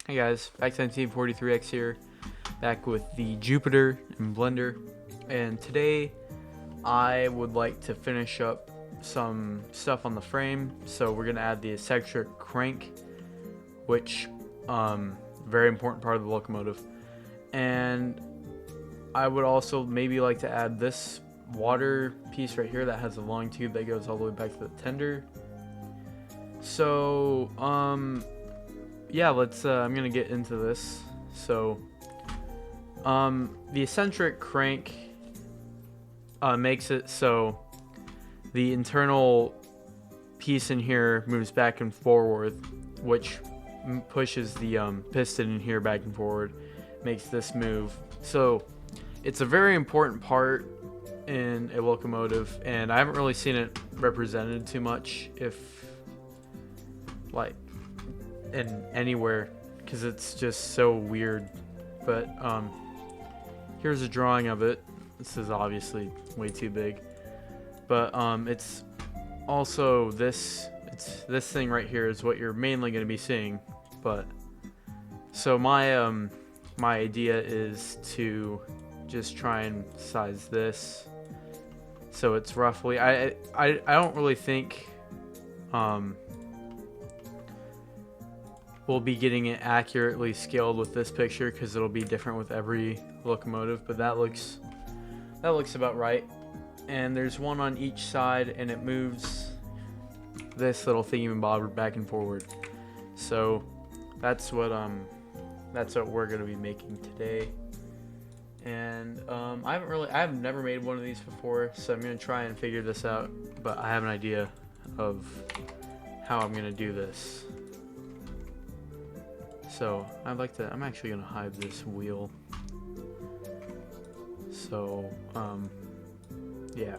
Hey guys, X1943X here, back with the Jupiter and Blender, and today I would like to finish up some stuff on the frame. So we're gonna add the eccentric crank, which very important part of the locomotive, and I would also maybe like to add this water piece right here that has a long tube that goes all the way back to the tender. So yeah, let's I'm gonna get into this. So the eccentric crank makes it so the internal piece in here moves back and forward, which pushes the piston in here back and forward, makes this move. So it's a very important part in a locomotive, and I haven't really seen it represented too much, if like in anywhere, because it's just so weird. But here's a drawing of it. This is obviously way too big, but it's also this thing right here is what you're mainly going to be seeing. But so my idea is to just try and size this so it's roughly, I don't really think we'll be getting it accurately scaled with this picture, because it'll be different with every locomotive, but that looks about right. And there's one on each side, and it moves this little thingy-bobber back and forward. So that's what we're gonna be making today. And I've never made one of these before, so I'm gonna try and figure this out, but I have an idea of how I'm gonna do this. So I'm actually gonna hide this wheel. So yeah.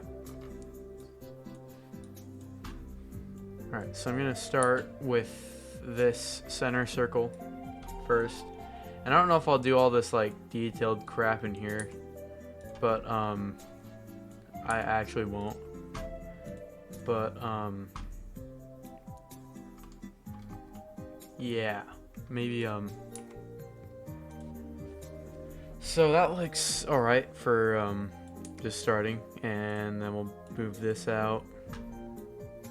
Alright, so I'm gonna start with this center circle first. And I don't know if I'll do all this like detailed crap in here, but I actually won't. But yeah, maybe so that looks alright for just starting, and then we'll move this out,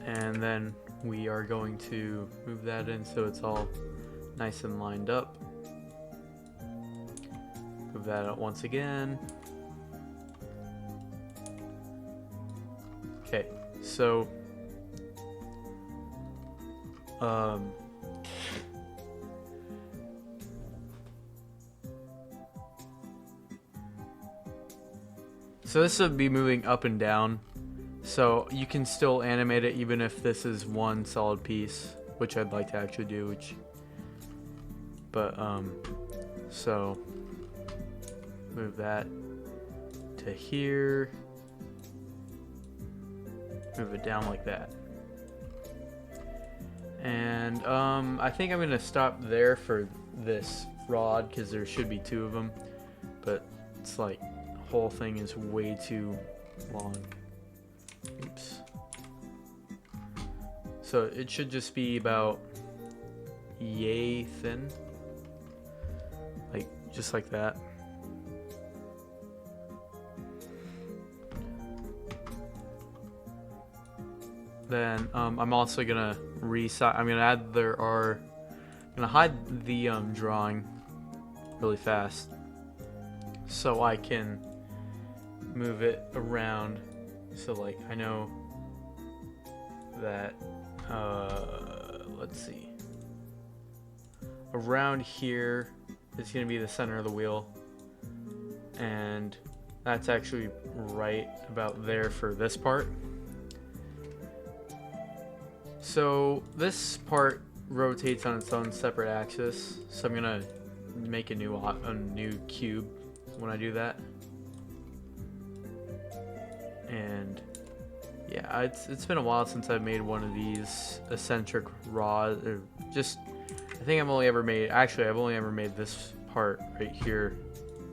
and then we are going to move that in so it's all nice and lined up. Move that out once again. Okay, so so this would be moving up and down, so you can still animate it even if this is one solid piece, which I'd like to actually do, but so move that to here, move it down like that, and I think I'm gonna stop there for this rod, because there should be two of them, but it's like the whole thing is way too long. Oops. So it should just be about yay thin, like just like that. Then I'm also gonna resize. I'm gonna hide the drawing really fast, so I can move it around. So like I know that let's see, around here is gonna be the center of the wheel, and that's actually right about there for this part. So this part rotates on its own separate axis, so I'm gonna make a new cube when I do that. And yeah, it's been a while since I've made one of these eccentric rods. I think I've only ever made this part right here,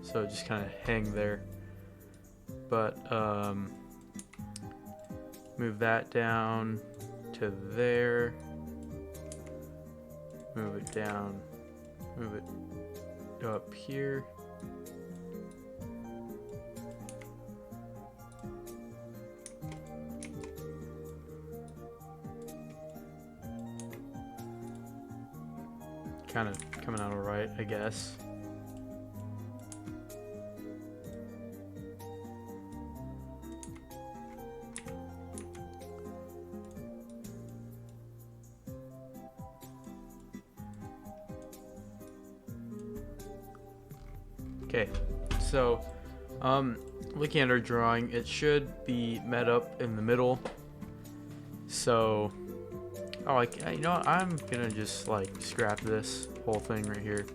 so just kind of hang there. But move that down to there, move it down Move it up here. Kind of coming out alright, I guess. Okay, so looking at our drawing, it should be met up in the middle. So, oh, you know what? I'm gonna just like scrap this whole thing right here.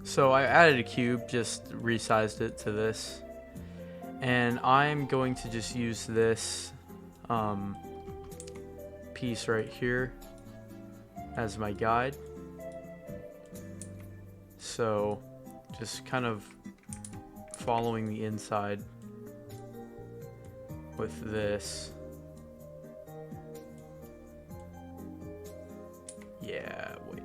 So I added a cube, just resized it to this, and I'm going to just use this piece right here as my guide. So just kind of following the inside with this. Yeah, wait.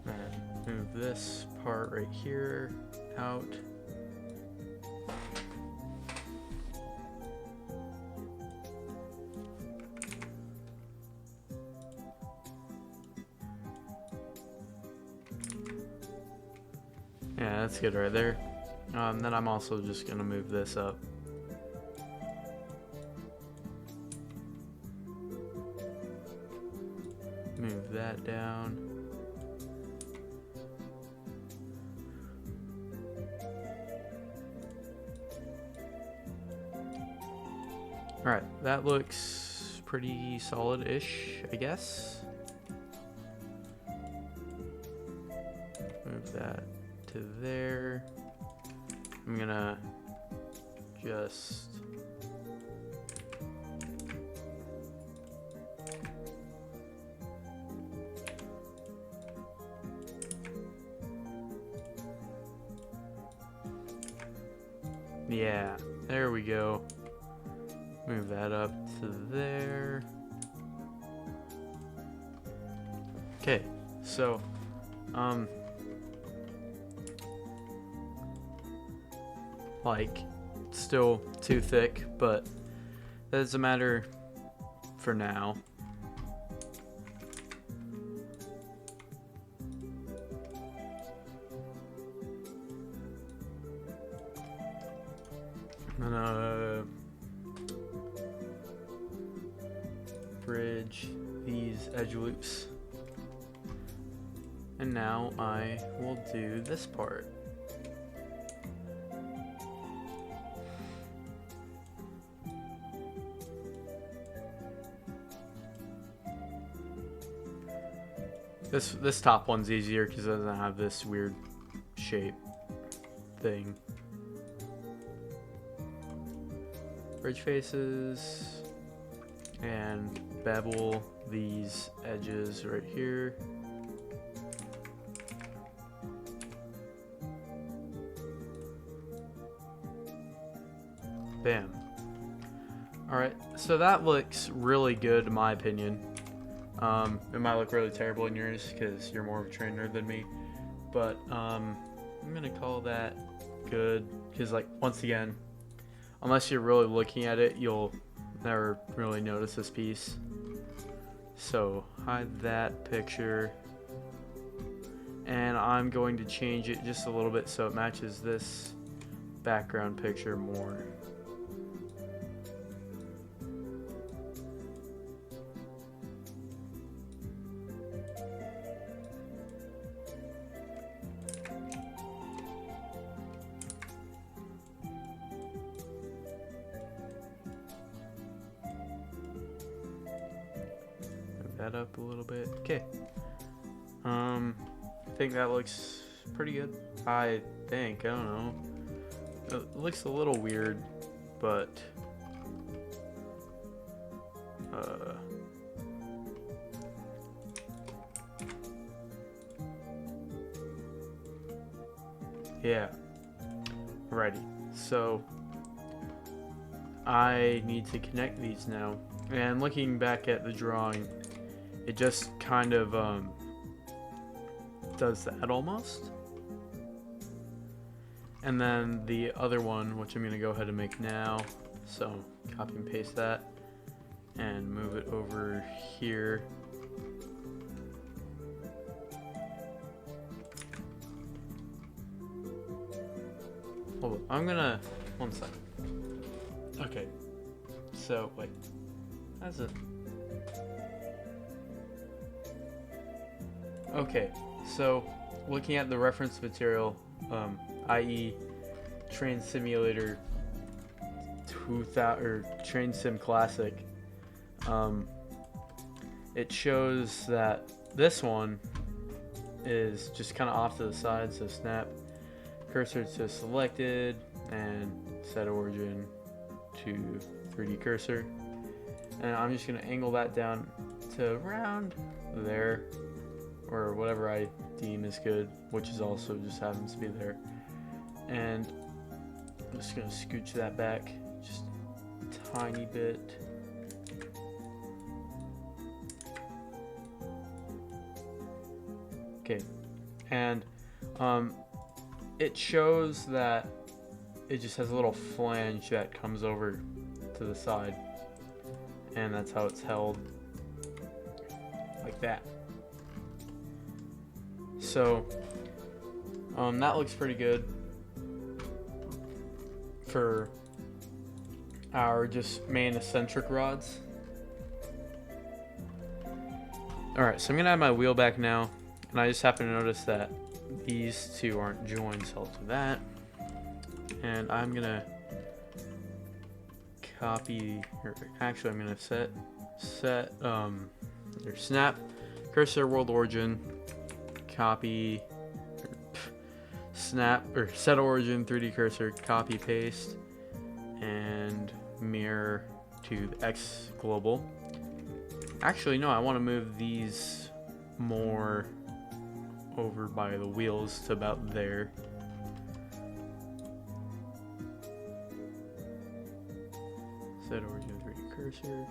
And move this part right here out. Yeah, that's good right there. Then I'm also just gonna move this up. Move that down. Alright, that looks pretty solid-ish, I guess. Move that to there. I'm gonna just yeah, there we go. Move that up to there. Okay, so like still too thick, but that doesn't matter for now. I'm gonna bridge these edge loops, and now I will do this part. This top one's easier because it doesn't have this weird shape thing. Bridge faces and bevel these edges right here. Bam. Alright, so that looks really good in my opinion. It might look really terrible in yours because you're more of a trainer than me, but I'm gonna call that good because, like, once again, unless you're really looking at it, you'll never really notice this piece. So hide that picture, and I'm going to change it just a little bit so it matches this background picture more. That up a little bit. Okay. I think that looks pretty good. I think. I don't know. It looks a little weird, but Yeah. Alrighty. So I need to connect these now. And looking back at the drawing, it just kind of does that almost. And then the other one, which I'm going to go ahead and make now. So copy and paste that and move it over here. Hold on, I'm gonna, one second. Okay, so wait, that's it. Okay, so looking at the reference material, i.e. Train Simulator 2000 or Train Sim Classic, it shows that this one is just kind of off to the side, so snap cursor to selected and set origin to 3D cursor, and I'm just going to angle that down to around there, or whatever I deem is good, which is also just happens to be there. And I'm just going to scooch that back just a tiny bit. Okay, and it shows that it just has a little flange that comes over to the side, and that's how it's held, like that. So that looks pretty good for our just main eccentric rods. Alright, so I'm gonna add my wheel back now, and I just happen to notice that these two aren't joined, so I'll do that. And I'm gonna copy, or actually I'm gonna set or snap cursor world origin, copy, snap or set origin 3D cursor, copy paste, and mirror to the X global. Actually, no, I want to move these more over by the wheels to about there. Set origin 3D cursor,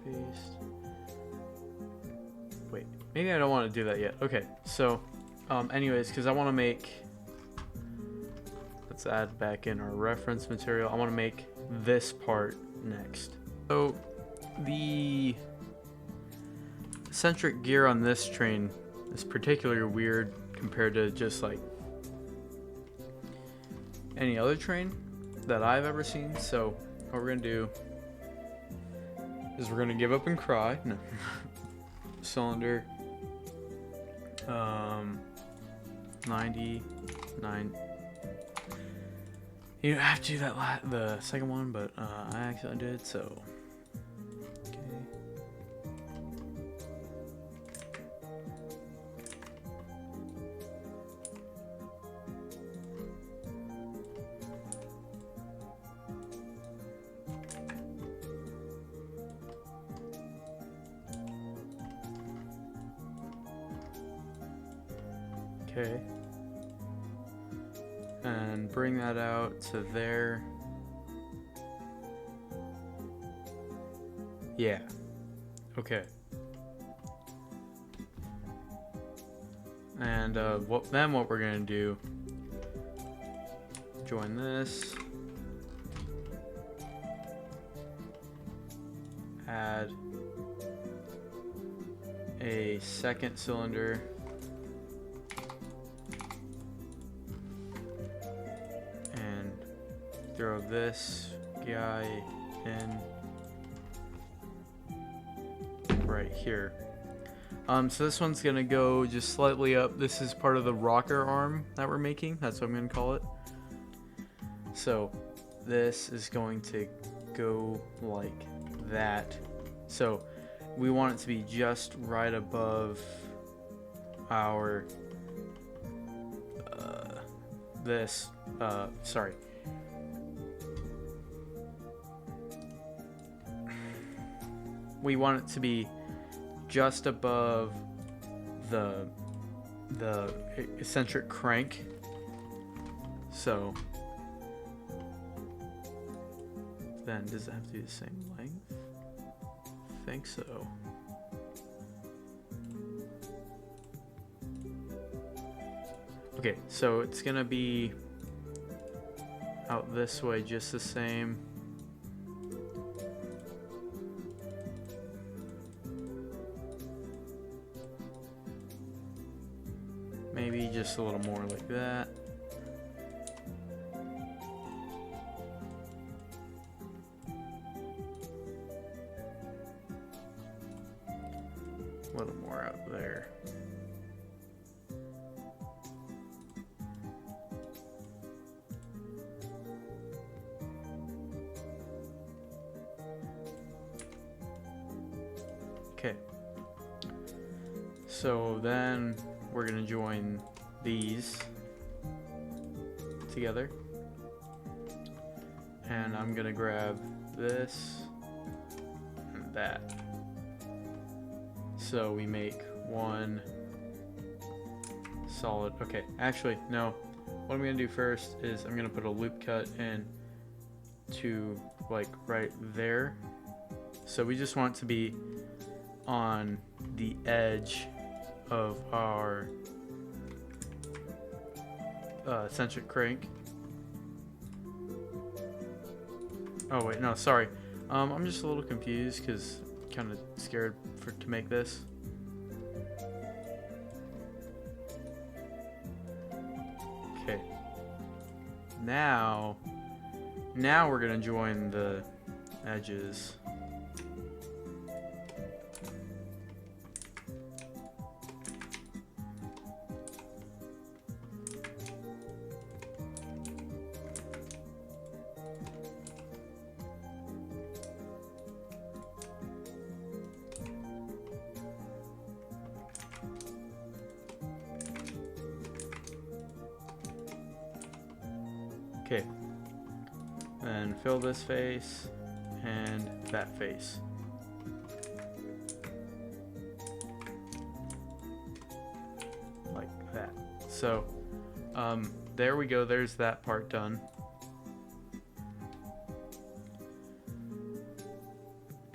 paste. Wait, maybe I don't want to do that yet. Okay, so anyways, because I want to make, let's add back in our reference material. I want to make this part next. So the eccentric gear on this train is particularly weird compared to just like any other train that I've ever seen. So what we're gonna do is we're gonna give up and cry. No. Cylinder 99. You don't have to do that the second one, but I actually did, so okay, and bring that out to there. Yeah, okay. And what we're gonna do, join this, add a second cylinder, and throw this guy in right here. So this one's gonna go just slightly up. This is part of the rocker arm that we're making. That's what I'm gonna call it. So this is going to go like that. So we want it to be just right above our sorry. We want it to be just above the eccentric crank, So then does it have to be the same length? I think so. Okay, so it's gonna be out this way just the same. Maybe just a little more like that. A little more out there. Okay. So then we're gonna join these together. And I'm gonna grab this and that. So we make one solid. Okay, actually, no. What I'm gonna do first is I'm gonna put a loop cut in to like right there. So we just want it to be on the edge of our eccentric crank. Oh wait, no, sorry. I'm just a little confused because kind of scared to make this. Okay. Now we're gonna join the edges. Okay, then fill this face and that face. Like that. So, there we go, there's that part done.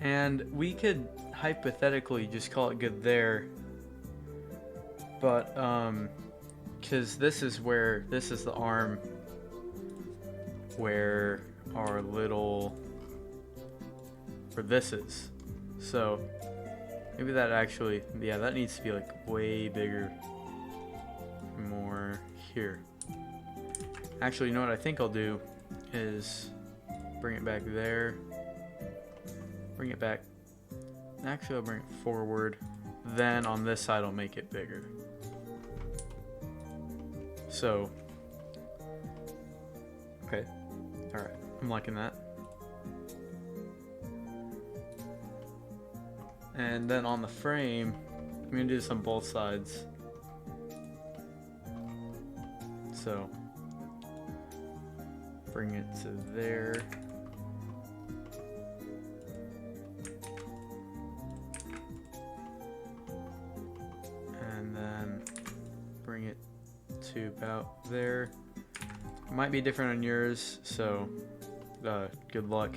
And we could hypothetically just call it good there, but, because this is the arm where our little, where this is. So maybe that actually, yeah, that needs to be like way bigger, more here. Actually, you know what I think I'll do is bring it back there, bring it back, actually I'll bring it forward, then on this side I'll make it bigger. So, okay. Alright, I'm liking that. And then on the frame, I'm going to do this on both sides. So, bring it to there. And then bring it to about there. It might be different on yours, so good luck.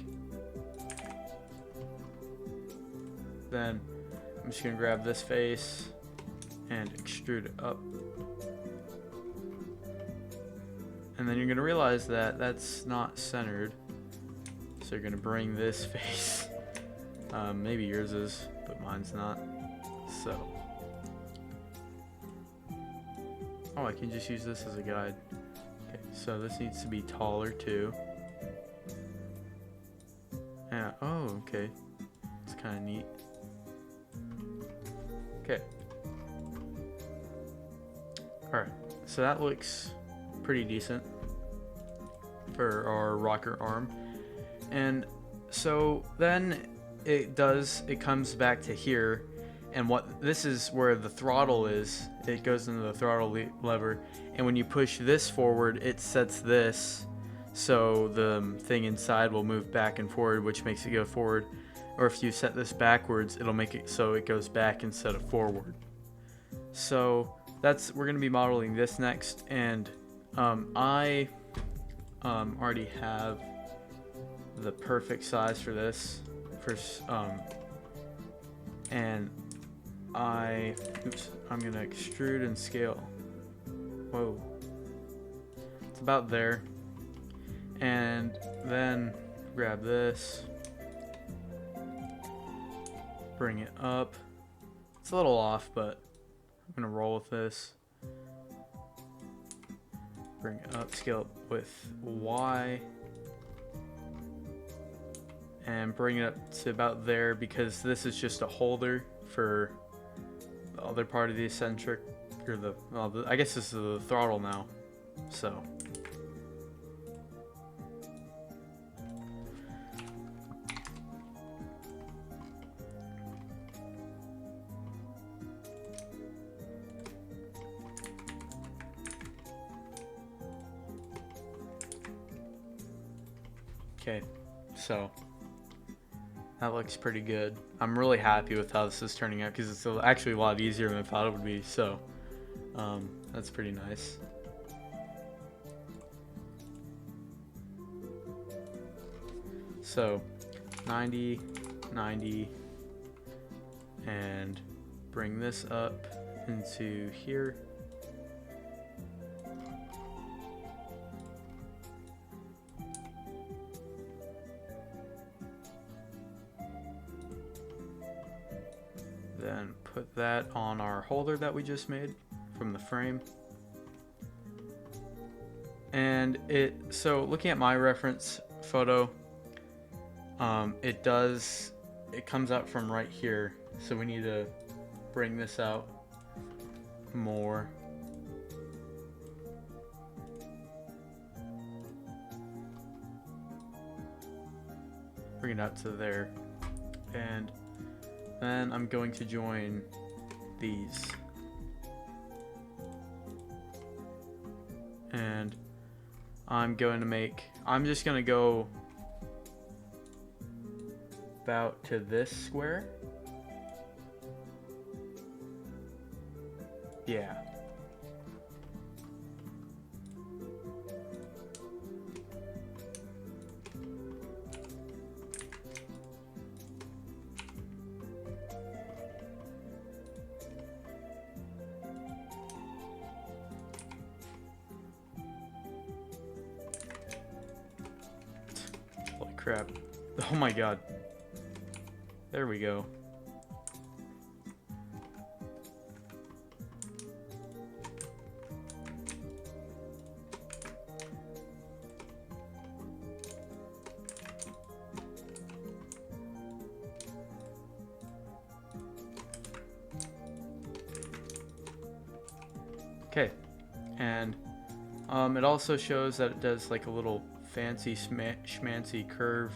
Then I'm just gonna grab this face and extrude it up. And then you're gonna realize that that's not centered. So you're gonna bring this face. Maybe yours is, but mine's not. So. Oh, I can just use this as a guide. Okay, so this needs to be taller too. Yeah, oh, okay. It's kind of neat. Okay. Alright, so that looks pretty decent for our rocker arm. And so then it comes back to here. And what this is where the throttle is. It goes into the throttle lever, and when you push this forward, it sets this, so the thing inside will move back and forward, which makes it go forward. Or if you set this backwards, it'll make it so it goes back instead of forward. So we're gonna be modeling this next, and I already have the perfect size for this. And I'm gonna extrude and scale. Whoa. It's about there. And then grab this, bring it up. It's a little off, but I'm gonna roll with this. Bring it up, scale it with Y, and bring it up to about there, because this is just a holder for the other part of the eccentric, or I guess this is the throttle now. So okay, so that looks pretty good. I'm really happy with how this is turning out, because it's actually a lot easier than I thought it would be. So that's pretty nice. So 90, 90, and bring this up into here. Then put that on our holder that we just made from the frame. And so looking at my reference photo, it comes out from right here. So we need to bring this out more. Bring it out to there. And then I'm going to join these. And I'm just going to go about to this square. Yeah. Holy crap. Oh my god. There we go. Okay, and it also shows that it does like a little fancy schmancy curve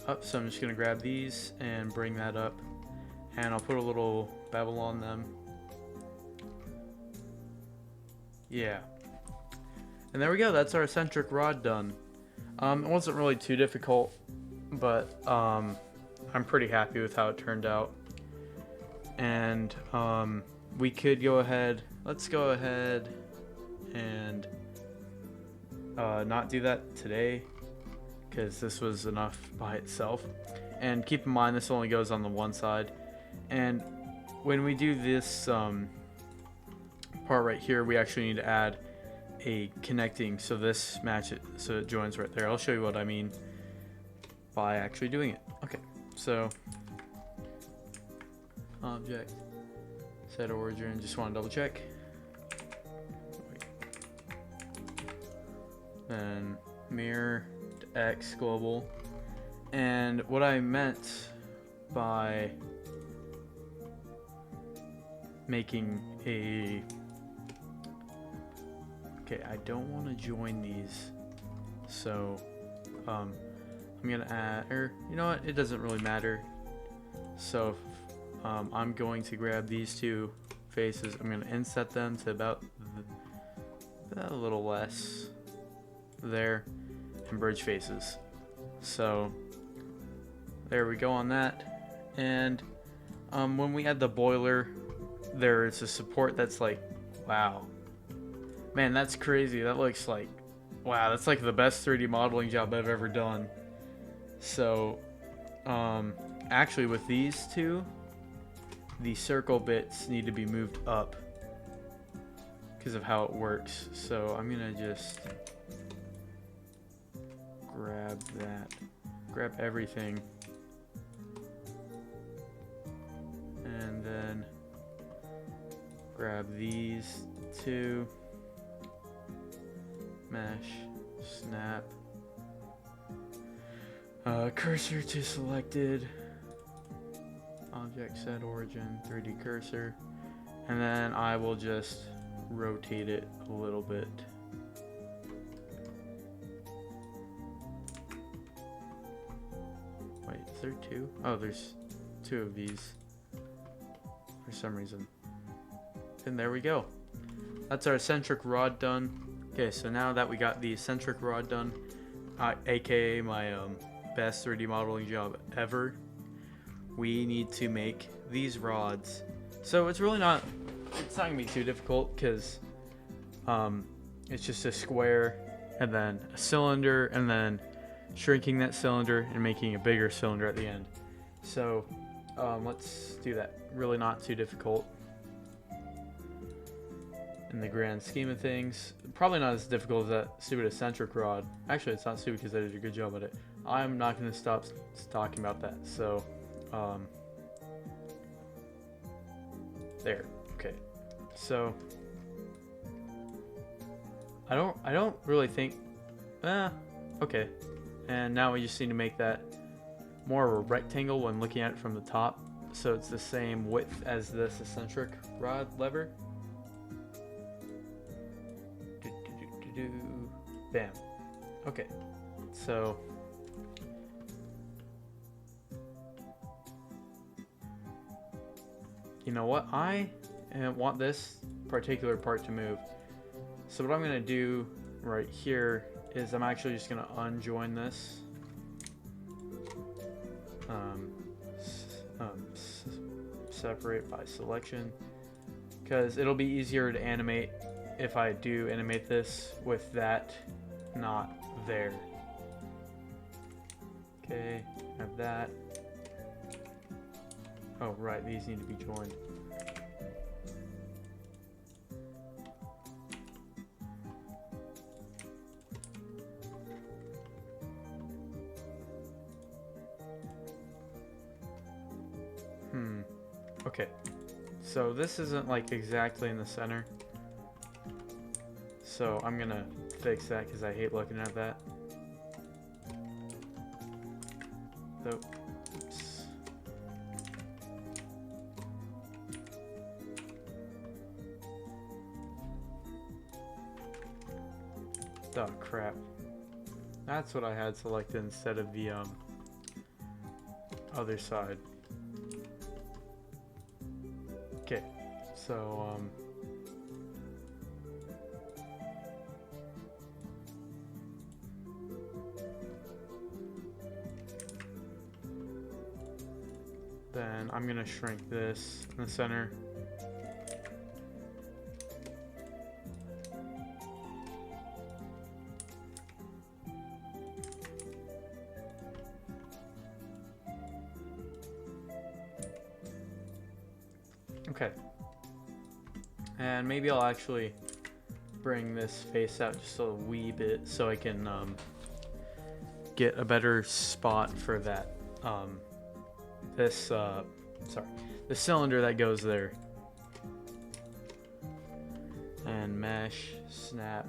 up, so I'm just gonna grab these and bring that up, and I'll put a little bevel on them. Yeah, and there we go. That's our eccentric rod done. It wasn't really too difficult, but I'm pretty happy with how it turned out. And we could go ahead. Let's go ahead and not do that today, because this was enough by itself. And keep in mind, this only goes on the one side. And when we do this part right here, we actually need to add a connecting, so this matches, so it joins right there. I'll show you what I mean by actually doing it. Okay, so object, set origin, just want to double check. Then mirror to X global. And what I meant by making a, okay, I don't want to join these, so I'm gonna add, or you know what, it doesn't really matter. So I'm going to grab these two faces, I'm gonna inset them to about a little less there, and bridge faces. So there we go on that. And when we add the boiler, there is a support that's like, wow, man, that's crazy. That looks like Wow, that's like the best 3D modeling job I've ever done. So, actually with these two, the circle bits need to be moved up because of how it works. So I'm gonna just grab that, grab everything, and then grab these two, mesh, snap, cursor to selected, object set origin, 3D cursor, and then I will just rotate it a little bit. Wait, is there two? Oh, there's two of these for some reason. And there we go. That's our eccentric rod done. Okay, so now that we got the eccentric rod done, aka my best 3D modeling job ever, we need to make these rods. So it's really not, it's not gonna be too difficult because it's just a square and then a cylinder and then shrinking that cylinder and making a bigger cylinder at the end. So let's do that. Really not too difficult in the grand scheme of things. Probably not as difficult as that stupid eccentric rod. Actually, it's not stupid because I did a good job at it. I'm not going to stop talking about that. So there. Okay. So I don't really think okay. And now we just need to make that more of a rectangle when looking at it from the top, so it's the same width as this eccentric rod lever. Bam. Okay. So you know what? I want this particular part to move. So what I'm going to do right here is I'm actually just going to unjoin this. Separate by selection, because it'll be easier to animate if I do animate this with that not there. Okay, have that. Oh right, these need to be joined. Okay, so this isn't like exactly in the center, so I'm gonna fix that because I hate looking at that. So, oops. Oh crap, that's what I had selected instead of the other side. Okay, so then I'm gonna shrink this in the center. Okay, and maybe I'll actually bring this face out just a wee bit so I can get a better spot for that the cylinder that goes there. And mesh, snap,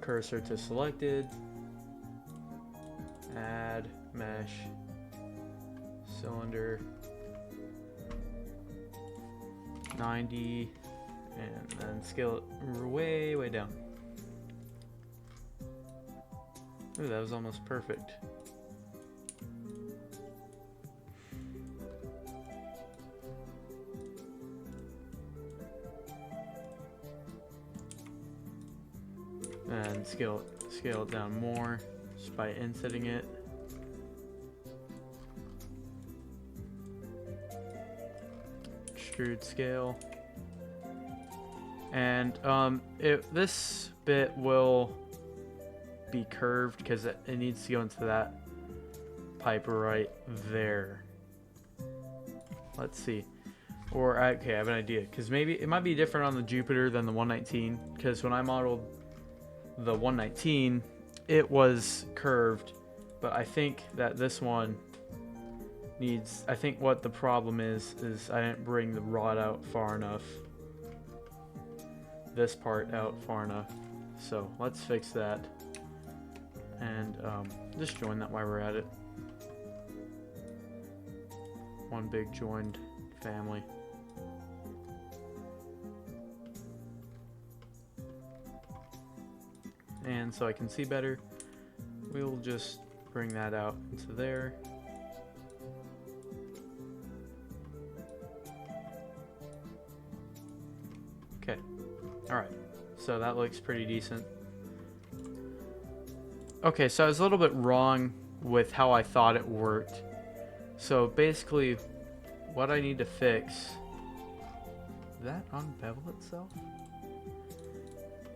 cursor to selected, add mesh, cylinder 90, and then scale it way down. Ooh, that was almost perfect. And scale it down more just by insetting it. Extrude scale. And this bit will be curved because it needs to go into that pipe right there. Let's see. Or, okay, I have an idea. Because maybe it might be different on the Jupiter than the 119. Because when I modeled the 119, it was curved. But I think that this one needs... I think what the problem is I didn't bring the rod out far enough. This part out far enough. So, let's fix that. And just join that while we're at it. One big joined family. And so I can see better, we'll just bring that out into there. Okay, alright, so that looks pretty decent. Okay, so I was a little bit wrong with how I thought it worked. So basically, what I need to fix, did that unbevel itself?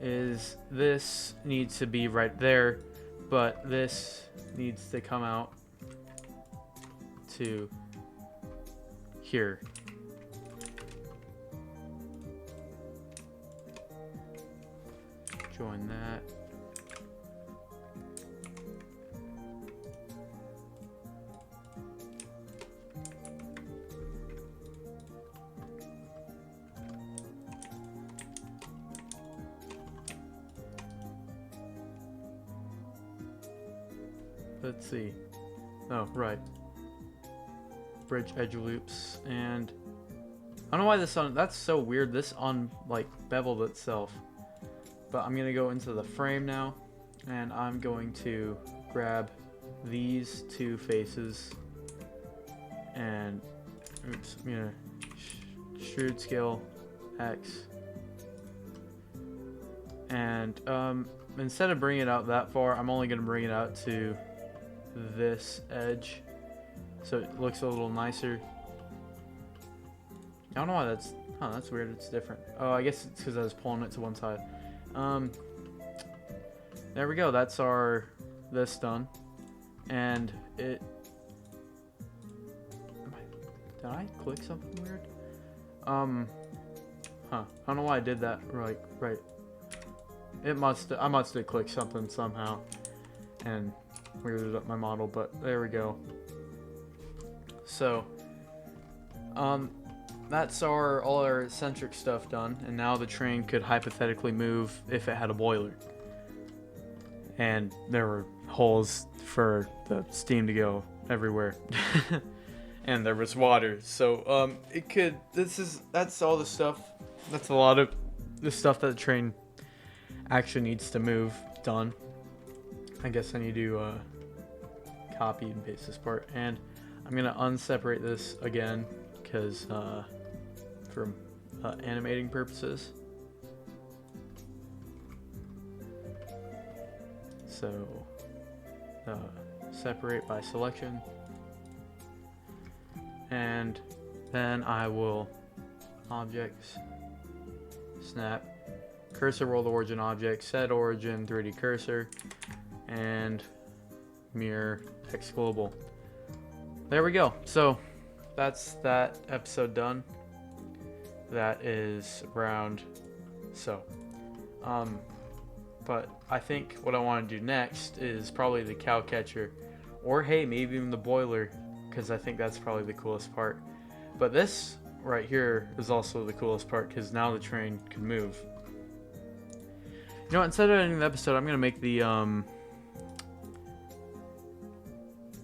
Is this needs to be right there, but this needs to come out to here. Join that. Let's see. Oh, right. Bridge edge loops, and I don't know why this that's so weird. This like beveled itself. But I'm gonna go into the frame now, and I'm going to grab these two faces, and oops, I'm gonna extrude scale X, and instead of bringing it out that far, I'm only gonna bring it out to this edge, so it looks a little nicer. I don't know why that's... Huh, that's weird. It's different. Oh, I guess it's because I was pulling it to one side. There we go. That's our... this done. And it... Did I click something weird? Huh. I don't know why I did that. Right. I must have clicked something somehow. And weirded up my model, but there we go. So, that's all our eccentric stuff done, and now the train could hypothetically move if it had a boiler. And there were holes for the steam to go everywhere. And there was water, so it could... That's all the stuff. That's a lot of the stuff that the train actually needs to move done. I guess I need to copy and paste this part, and I'm gonna unseparate this again because for animating purposes. So separate by selection, and then I will objects, snap, cursor world origin object, set origin 3D cursor, and mirror X global. There we go. So that's that episode done. That is round. So but I think what I want to do next is probably the cow catcher, or hey, maybe even the boiler, because I think that's probably the coolest part. But this right here is also the coolest part, because now the train can move. You know what, instead of ending the episode, I'm gonna make the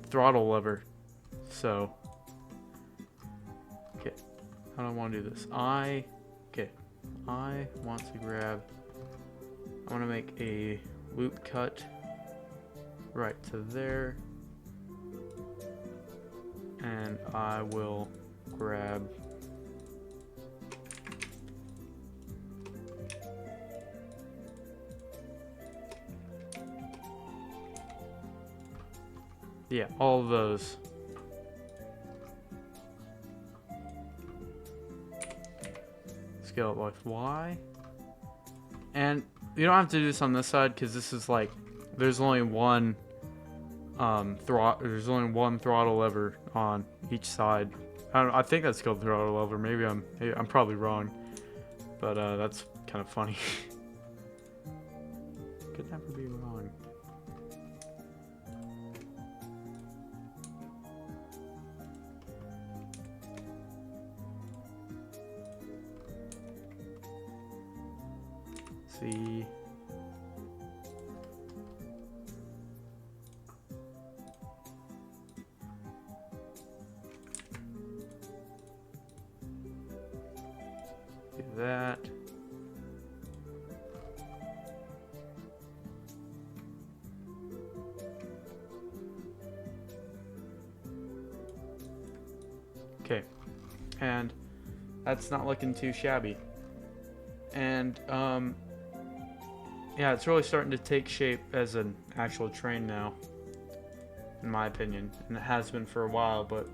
throttle lever. So okay, how do I want to do this? I want to grab, I want to make a loop cut right to there, and I will grab all of those. Scale it with Y. And you don't have to do this on this side because this is like there's only one there's only one throttle lever on each side. I think that's called throttle lever. Maybe I'm probably wrong, but that's kind of funny. Could never be wrong. See. Do that. Okay, and that's not looking too shabby. And yeah, it's really starting to take shape as an actual train now, in my opinion, and it has been for a while, but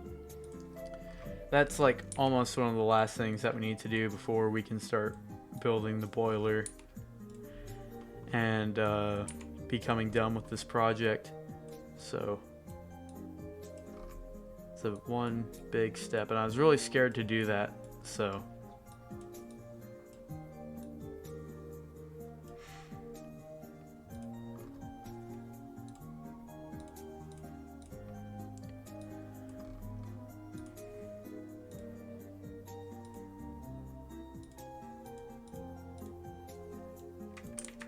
that's like almost one of the last things that we need to do before we can start building the boiler and becoming done with this project. So it's a one big step, and I was really scared to do that, so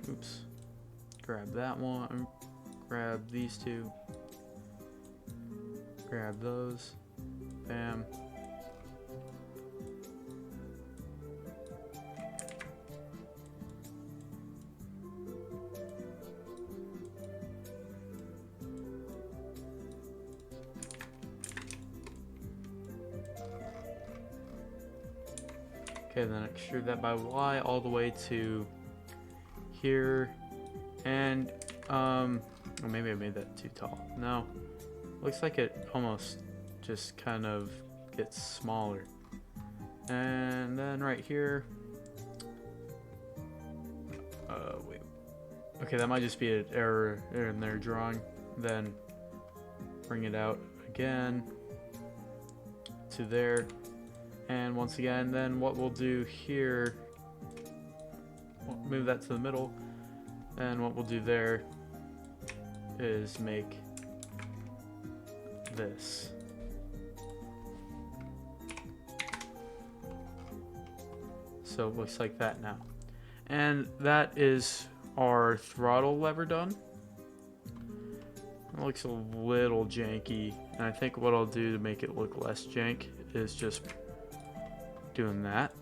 oops. Grab that one. Grab these two. Grab those. Bam. Okay, then extrude that by Y all the way to here, and oh, maybe I made that too tall. No, looks like it almost just kind of gets smaller. And then right here, wait, okay, that might just be an error in their drawing. Then bring it out again to there, and once again, then what we'll do here, move that to the middle, and what we'll do there is make this. So it looks like that now, and that is our throttle lever done. It looks a little janky, and I think what I'll do to make it look less jank is just doing that.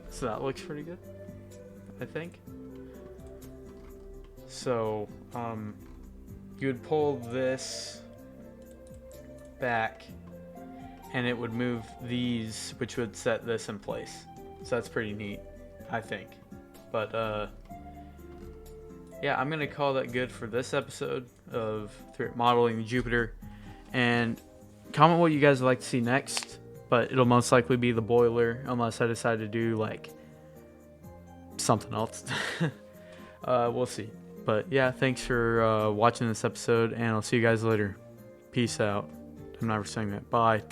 So that looks pretty good, I think. So you would pull this back and it would move these, which would set this in place. So that's pretty neat, I think. But yeah, I'm gonna call that good for this episode of modeling the Jupiter, and comment what you guys would like to see next. But it'll most likely be the boiler, unless I decide to do like something else. We'll see. But yeah, thanks for watching this episode, and I'll see you guys later. Peace out. I'm never saying that. Bye.